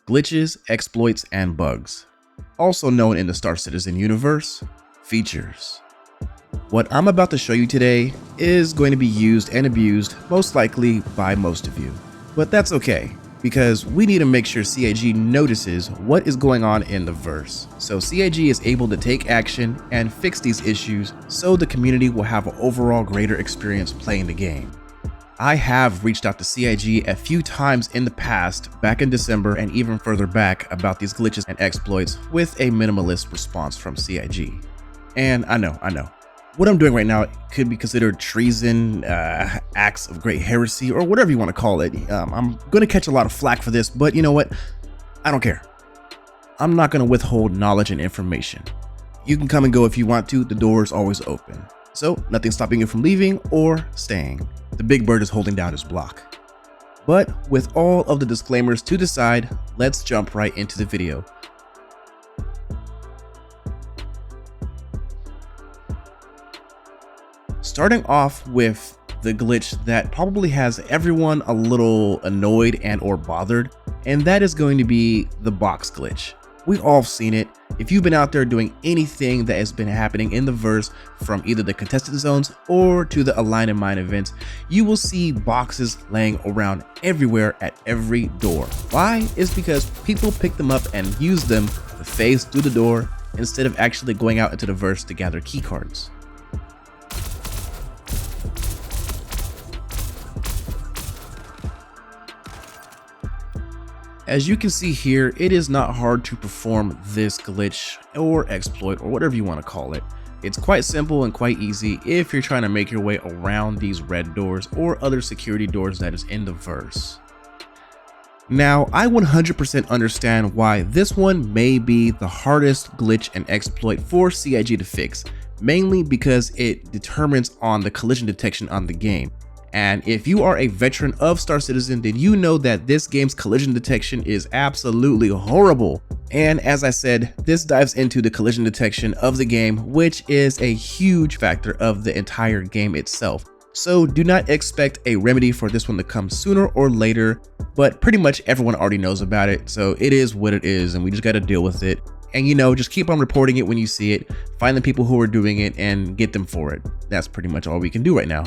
glitches, exploits, and bugs, also known in the starcitizen universe, features. What I'm about to show you today is going to be used and abused most likely by most of you, but that's okay because we need to make sure CIG notices what is going on in the verse, so CIG is able to take action and fix these issues so the community will have an overall greater experience playing the game. I have reached out to CIG a few times in the past, back in December and even further back, about these glitches and exploits with a minimalist response from CIG. And I know, what I'm doing right now could be considered treason, acts of great heresy, or whatever you want to call it. I'm going to catch a lot of flack for this, but you know what? I don't care. I'm not going to withhold knowledge and information. You can come and go if you want to, the door is always open. So nothing's stopping you from leaving or staying. The big bird is holding down his block. But with all of the disclaimers to the side, let's jump right into the video. Starting off with the glitch that probably has everyone a little annoyed and or bothered, and that is going to be the box glitch. We've all seen it. If you've been out there doing anything that has been happening in the verse, from either the contested zones or to the align and mine events, you will see boxes laying around everywhere at every door. Why? It's because people pick them up and use them to phase through the door instead of actually going out into the verse to gather key cards. As you can see here, it is not hard to perform this glitch or exploit or whatever you want to call it. It's quite simple and quite easy if you're trying to make your way around these red doors or other security doors that is in the verse. Now, I 100% understand why this one may be the hardest glitch and exploit for CIG to fix, mainly because it determines on the collision detection on the game. And if you are a veteran of starcitizen, then you know that this game's collision detection is absolutely horrible. And as I said, this dives into the collision detection of the game, which is a huge factor of the entire game itself. So do not expect a remedy for this one to come sooner or later, but pretty much everyone already knows about it. So it is what it is, and we just got to deal with it. And just keep on reporting it when you see it, find the people who are doing it and get them for it. That's pretty much all we can do right now.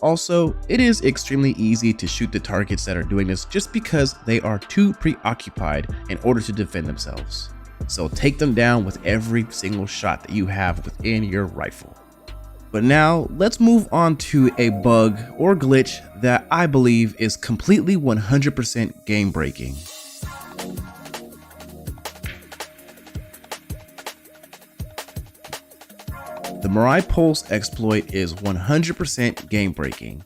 Also, it is extremely easy to shoot the targets that are doing this just because they are too preoccupied in order to defend themselves. So take them down with every single shot that you have within your rifle. But now let's move on to a bug or glitch that I believe is completely 100% game breaking. The Mirai Pulse exploit is 100% game breaking.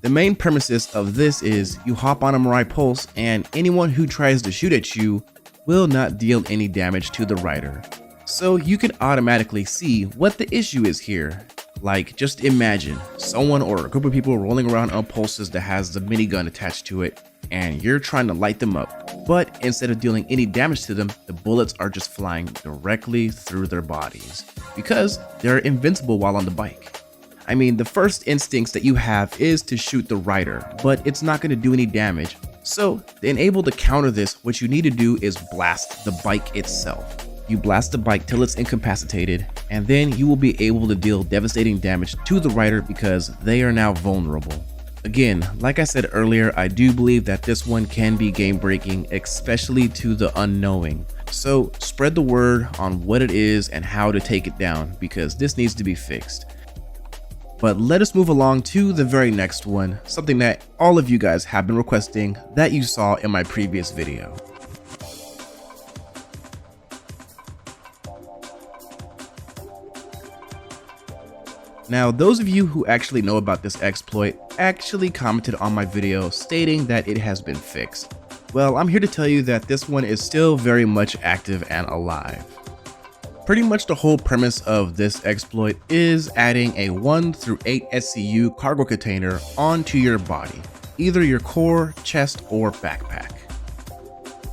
The main premises of this is you hop on a Mirai Pulse and anyone who tries to shoot at you will not deal any damage to the rider. So you can automatically see what the issue is here. Like, just imagine someone or a group of people rolling around on pulses that has the minigun attached to it, and you're trying to light them up. But instead of dealing any damage to them, the bullets are just flying directly through their bodies because they're invincible while on the bike. I mean, the first instincts that you have is to shoot the rider, but it's not going to do any damage. So to enable to counter this, what you need to do is blast the bike itself. You blast the bike till it's incapacitated, and then you will be able to deal devastating damage to the rider because they are now vulnerable. Again, like I said earlier, I do believe that this one can be game breaking, especially to the unknowing. So spread the word on what it is and how to take it down because this needs to be fixed. But let us move along to the very next one, something that all of you guys have been requesting that you saw in my previous video. Now, those of you who actually know about this exploit actually commented on my video stating that it has been fixed. Well, I'm here to tell you that this one is still very much active and alive. Pretty much the whole premise of this exploit is adding a 1 through 8 SCU cargo container onto your body, either your core, chest, or backpack.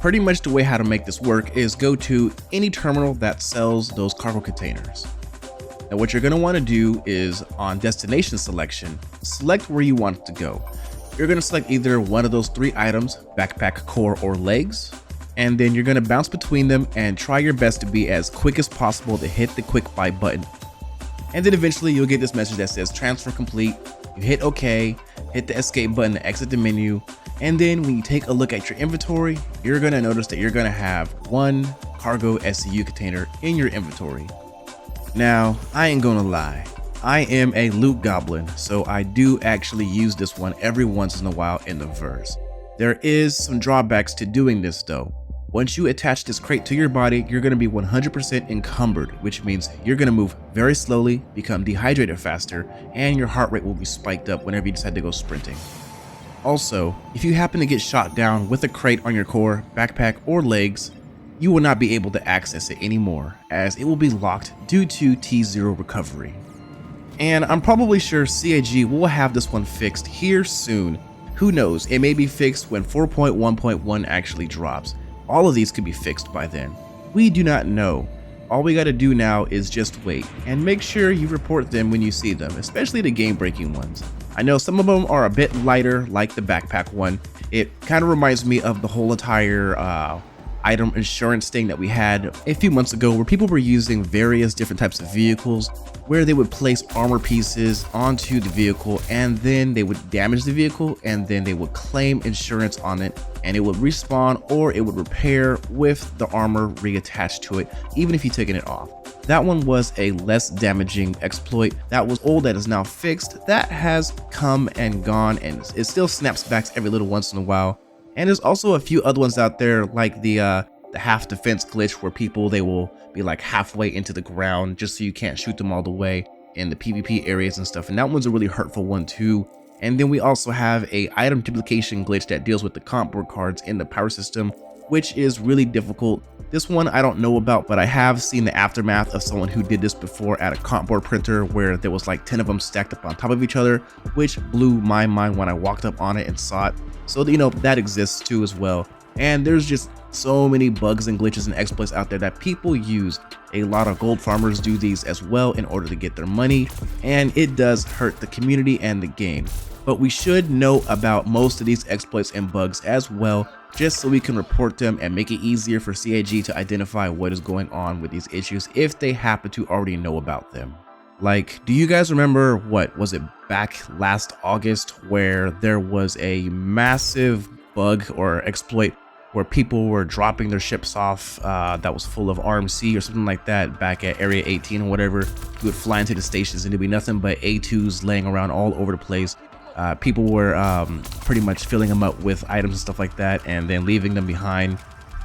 Pretty much the way how to make this work is go to any terminal that sells those cargo containers. Now what you're going to want to do is on destination selection, select where you want it to go. You're going to select either one of those three items, backpack, core, or legs. and then you're gonna bounce between them and try your best to be as quick as possible to hit the quick buy button. And then eventually you'll get this message that says transfer complete. You hit OK, hit the escape button to exit the menu, and then when you take a look at your inventory, you're gonna notice that you're gonna have one cargo SCU container in your inventory. Now, I ain't gonna lie, I am a loot goblin, so I do actually use this one every once in a while in the verse. There is some drawbacks to doing this though. Once you attach this crate to your body, you're going to be 100% encumbered, which means you're going to move very slowly, become dehydrated faster, and your heart rate will be spiked up whenever you decide to go sprinting. Also, if you happen to get shot down with a crate on your core, backpack, or legs, you will not be able to access it anymore, as it will be locked due to T0 recovery. And I'm probably sure CAG will have this one fixed here soon. Who knows, it may be fixed when 4.1.1 actually drops. All of these could be fixed by then. We do not know. All we gotta do now is just wait and make sure you report them when you see them, especially the game-breaking ones. I know some of them are a bit lighter, like the backpack one. It kind of reminds me of the whole entire item insurance thing that we had a few months ago, where people were using various different types of vehicles where they would place armor pieces onto the vehicle and then they would damage the vehicle and then they would claim insurance on it and it would respawn or it would repair with the armor reattached to it, even if you'd taken it off. That one was a less damaging exploit that was old, that is now fixed. That has come and gone, and it still snaps back every little once in a while. And there's also a few other ones out there, like the half defense glitch, where people, they will be like halfway into the ground just so you can't shoot them all the way in the PvP areas and stuff. And that one's a really hurtful one too. And then we also have a item duplication glitch that deals with the comp board cards in the power system, which is really difficult. This one I don't know about, but I have seen the aftermath of someone who did this before at a comp board printer, where there was like 10 of them stacked up on top of each other, which blew my mind when I walked up on it and saw it. So, you know, that exists too as well. And there's just so many bugs and glitches and exploits out there that people use. A lot of gold farmers do these as well in order to get their money, and it does hurt the community and the game. But we should know about most of these exploits and bugs as well, just so we can report them and make it easier for CAG to identify what is going on with these issues if they happen to already know about them. Like, do you guys remember, what was it, back last August, where there was a massive bug or exploit where people were dropping their ships off that was full of RMC or something like that back at Area 18 or whatever? You would fly into the stations and there'd be nothing but A2s laying around all over the place. People were pretty much filling them up with items and stuff like that and then leaving them behind.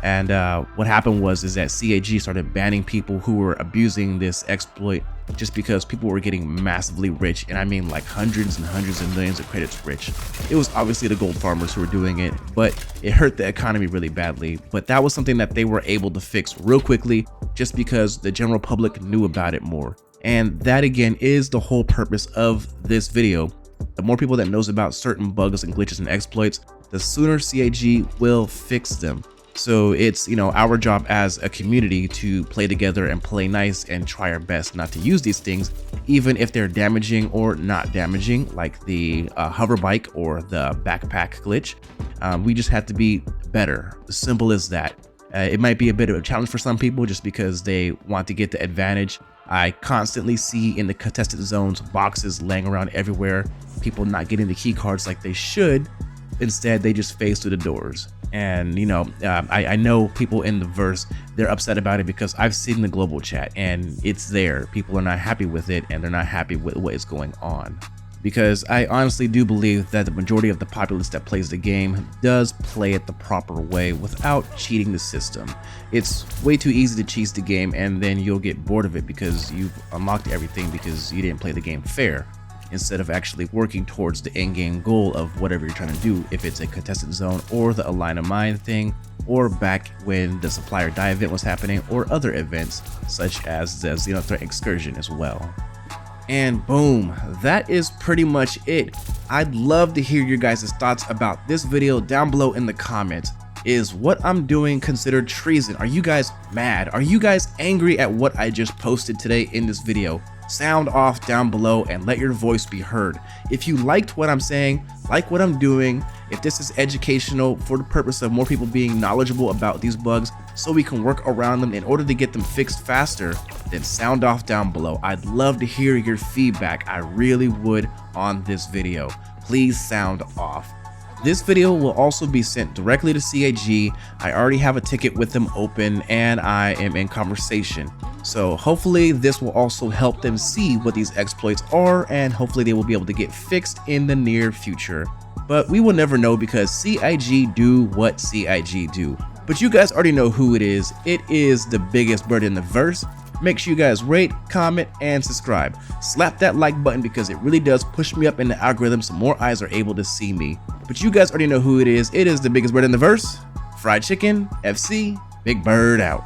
And what happened was that CAG started banning people who were abusing this exploit, just because people were getting massively rich, and I mean like hundreds and hundreds of millions of credits rich. It was obviously the gold farmers who were doing it, but it hurt the economy really badly. But that was something that they were able to fix real quickly, just because the general public knew about it more. And that again is the whole purpose of this video. The more people that knows about certain bugs and glitches and exploits, the sooner CAG will fix them. So it's, you know, our job as a community to play together and play nice and try our best not to use these things, even if they're damaging or not damaging, like the hover bike or the backpack glitch. We just have to be better. Simple as that. It might be a bit of a challenge for some people just because they want to get the advantage. I constantly see in the contested zones boxes laying around everywhere, people not getting the key cards like they should. Instead, they just phase through the doors. And, you know, I know people in the verse, they're upset about it because I've seen the global chat and it's there. People are not happy with it and they're not happy with what is going on. Because I honestly do believe that the majority of the populace that plays the game does play it the proper way without cheating the system. It's way too easy to cheat the game and then you'll get bored of it because you've unlocked everything because you didn't play the game fair, instead of actually working towards the end game goal of whatever you're trying to do, if it's a contested zone or the Align of Mine thing, or back when the supplier die event was happening, or other events such as the Xenothreat excursion as well. And boom, that is pretty much it. I'd love to hear your guys' thoughts about this video down below in the comments. Is what I'm doing considered treason? Are you guys mad? Are you guys angry at what I just posted today in this video? Sound off down below and let your voice be heard. If you liked what I'm saying, like what I'm doing, if this is educational for the purpose of more people being knowledgeable about these bugs so we can work around them in order to get them fixed faster, then sound off down below. I'd love to hear your feedback. I really would on this video. Please sound off. This video will also be sent directly to CAG. I already have a ticket with them open and I am in conversation. So hopefully this will also help them see what these exploits are, and hopefully they will be able to get fixed in the near future. But we will never know because CIG do what CIG do. But you guys already know who it is. It is the biggest bird in the verse. Make sure you guys rate, comment, and subscribe. Slap that like button because it really does push me up in the algorithm so more eyes are able to see me. But you guys already know who it is. It is the biggest bird in the verse. Fried Chicken, FC, Big Bird out.